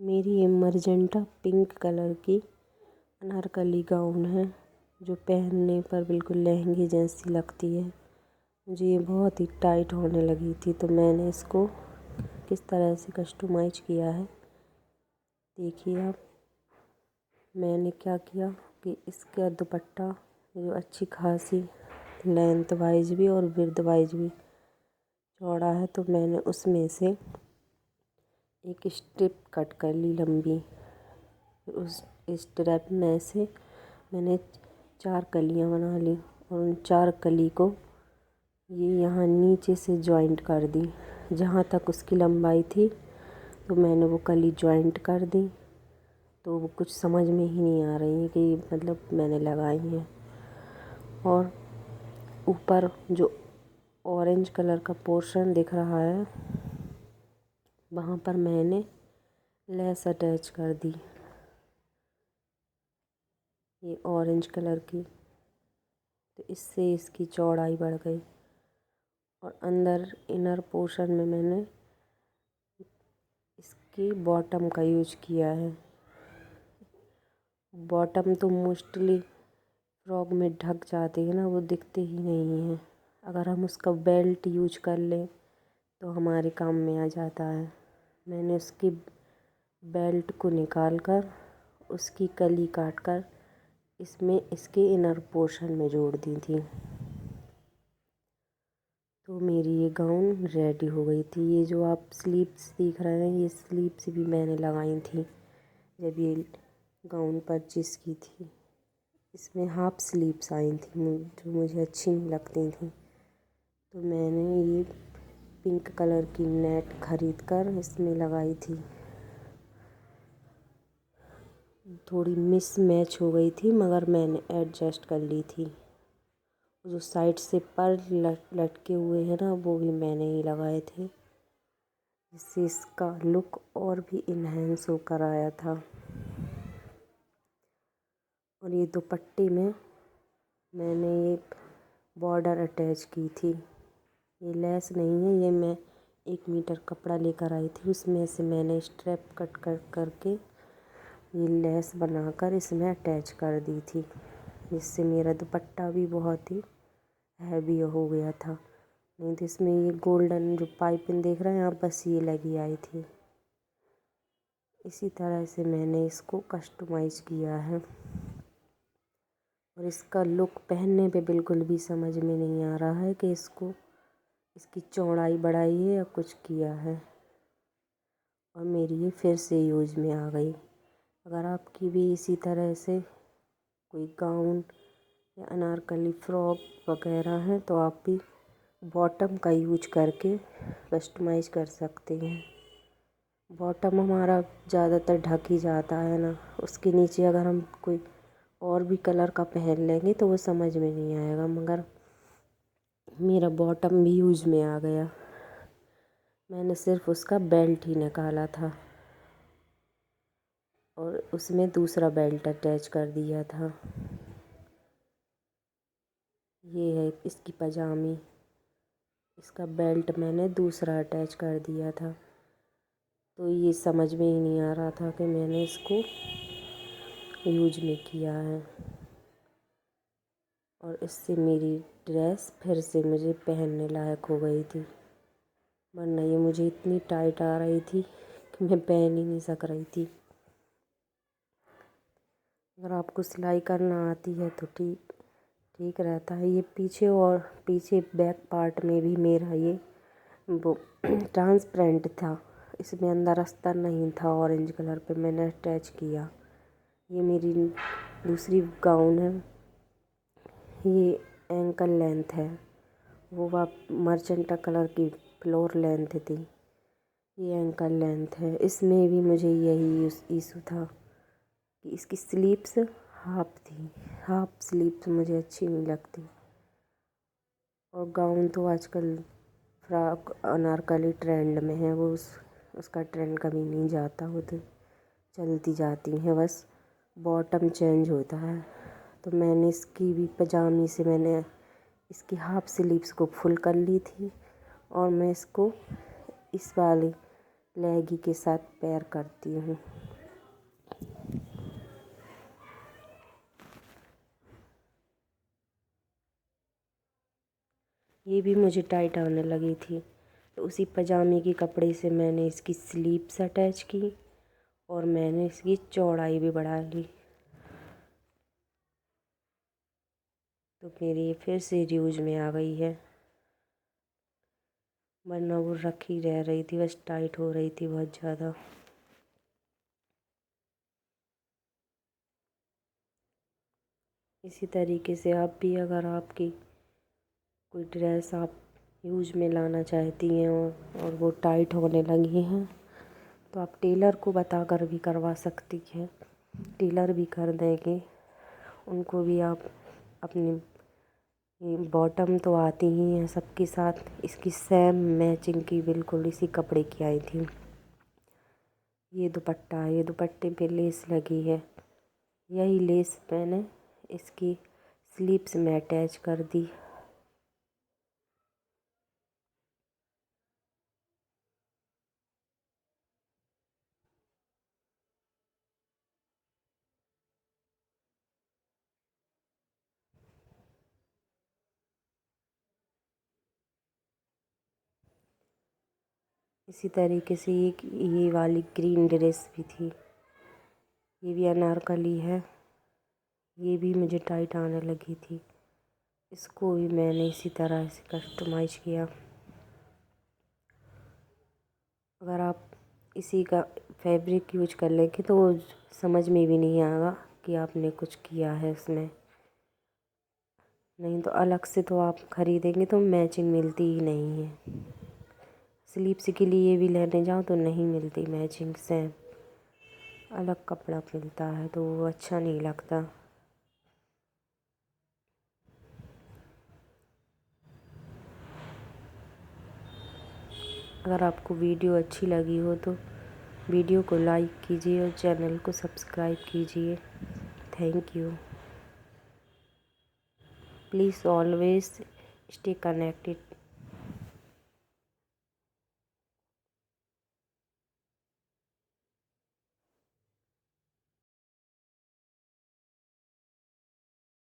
मेरी ये magenta pink colour की अनारकली गाउन है जो पहनने पर बिल्कुल लहंगे जैसी लगती है। मुझे ये बहुत ही टाइट होने लगी थी, तो मैंने इसको किस तरह से कस्टमाइज किया है देखिए आप। मैंने क्या किया कि इसका दुपट्टा जो अच्छी खासी लेंथ वाइज भी और विड्थ वाइज भी चौड़ा है, तो मैंने उसमें से एक स्ट्रिप कट कर ली लंबी। उस स्ट्रिप में से मैंने 4 कलियां बना ली और उन 4 कली को ये यहाँ नीचे से जॉइंट कर दी। जहाँ तक उसकी लंबाई थी तो मैंने वो कली जॉइंट कर दी। तो वो कुछ समझ में ही नहीं आ रही है कि मतलब मैंने लगाई हैं। और ऊपर जो ऑरेंज कलर का पोर्शन दिख रहा है वहाँ पर मैंने लेस अटैच कर दी, ये ऑरेंज कलर की। तो इससे इसकी चौड़ाई बढ़ गई। और अंदर इनर पोर्शन में मैंने इसकी बॉटम का यूज किया है। बॉटम तो मोस्टली फ्रॉक में ढक जाती है ना, वो दिखते ही नहीं है। अगर हम उसका बेल्ट यूज कर लें तो हमारे काम में आ जाता है। मैंने उसकी बेल्ट को निकाल कर उसकी कली काट कर इसमें इसके इनर पोर्शन में जोड़ दी थी। तो मेरी ये गाउन रेडी हो गई थी। ये जो आप स्लीव्स देख रहे हैं, ये स्लीव्स भी मैंने लगाई थी जब ये गाउन परचेस की थी। इसमें हाफ स्लीव्स आई थी जो मुझे अच्छी नहीं लगती थी। तो मैंने ये पिंक कलर की नेट खरीद कर इसमें लगाई थी। थोड़ी मिस मैच हो गई थी मगर मैंने एडजस्ट कर ली थी। जो साइड से पर लटके हुए हैं ना, वो भी मैंने ही लगाए थे, जिससे इसका लुक और भी इन्हेंस होकर आया था। और ये दुपट्टे में मैंने ये बॉर्डर अटैच की थी। ये लेस नहीं है, ये मैं 1 मीटर कपड़ा लेकर आई थी, उसमें से मैंने स्ट्रैप कट करके ये लेस बनाकर इसमें अटैच कर दी थी, जिससे मेरा दुपट्टा भी बहुत ही हैवी हो गया था। नहीं तो इसमें ये गोल्डन जो पाइपिंग देख रहे हैं आप, बस ये लगी आई थी। इसी तरह से मैंने इसको कस्टमाइज किया है। और इसका लुक पहनने पे बिल्कुल भी समझ में नहीं आ रहा है कि इसकी चौड़ाई बढ़ाई है या कुछ किया है। और मेरी ये फिर से यूज में आ गई। अगर आपकी भी इसी तरह से कोई गाउन या अनारकली फ्रॉक वगैरह है तो आप भी बॉटम का यूज करके कस्टमाइज कर सकते हैं। बॉटम हमारा ज़्यादातर ढक ही जाता है ना, उसके नीचे अगर हम कोई और भी कलर का पहन लेंगे तो वो समझ में नहीं आएगा। मगर मेरा बॉटम भी यूज में आ गया। मैंने सिर्फ उसका बेल्ट ही निकाला था और उसमें दूसरा बेल्ट अटैच कर दिया था। ये है इसकी पजामी, इसका बेल्ट मैंने दूसरा अटैच कर दिया था। तो ये समझ में ही नहीं आ रहा था कि मैंने इसको यूज में किया है। और इससे मेरी ड्रेस फिर से मुझे पहनने लायक हो गई थी, वरना ये मुझे इतनी टाइट आ रही थी कि मैं पहन ही नहीं सक रही थी। अगर आपको सिलाई करना आती है तो ठीक रहता है। ये पीछे बैक पार्ट में भी मेरा ये वो ट्रांसपेरेंट था, इसमें अंदर अस्तर नहीं था। ऑरेंज कलर पे मैंने अटैच किया। ये मेरी दूसरी गाउन है, ये एंकल लेंथ है, वो मर्चेंटा कलर की फ्लोर लेंथ थी, ये एंकल लेंथ है। इसमें भी मुझे यही इशू था कि इसकी स्लीव्स हाफ थी। हाफ स्लीव्स मुझे अच्छी नहीं लगती। और गाउन तो आजकल फ्रॉक अनारकली ट्रेंड में है, वो उसका ट्रेंड कभी नहीं जाता, वो तो चलती जाती हैं, बस बॉटम चेंज होता है। तो मैंने इसकी भी पजामी से मैंने इसकी हाफ स्लीव्स को फुल कर ली थी और मैं इसको इस वाले लेगी के साथ पेयर करती हूँ। ये भी मुझे टाइट आने लगी थी, तो उसी पजामे के कपड़े से मैंने इसकी स्लीव्स अटैच की और मैंने इसकी चौड़ाई भी बढ़ा ली। तो मेरी ये फिर से यूज में आ गई है, वरना वो रखी रह रही थी, बस टाइट हो रही थी बहुत ज़्यादा। इसी तरीके से आप भी, अगर आपकी कोई ड्रेस आप यूज में लाना चाहती हैं और वो टाइट होने लगी हैं, तो आप टेलर को बताकर भी करवा सकती हैं। टेलर भी कर देंगे, उनको भी आप अपनी बॉटम तो आती ही हैं सबके साथ, इसकी सेम मैचिंग की बिल्कुल इसी कपड़े की आई थी। ये दुपट्टा है, ये दुपट्टे पे लेस लगी है, यही लेस मैंने इसकी स्लीव्स में अटैच कर दी। इसी तरीके से एक ये वाली ग्रीन ड्रेस भी थी, ये भी अनारकली है, ये भी मुझे टाइट आने लगी थी, इसको भी मैंने इसी तरह से कस्टमाइज किया। अगर आप इसी का फैब्रिक यूज कर लेंगे तो समझ में भी नहीं आएगा कि आपने कुछ किया है इसमें। नहीं तो अलग से तो आप ख़रीदेंगे तो मैचिंग मिलती ही नहीं है। स्लीव्स के लिए भी लेने जाओ तो नहीं मिलती मैचिंग, सेम अलग कपड़ा मिलता है तो वो अच्छा नहीं लगता। अगर आपको वीडियो अच्छी लगी हो तो वीडियो को लाइक कीजिए और चैनल को सब्सक्राइब कीजिए। Thank you. Please always stay connected.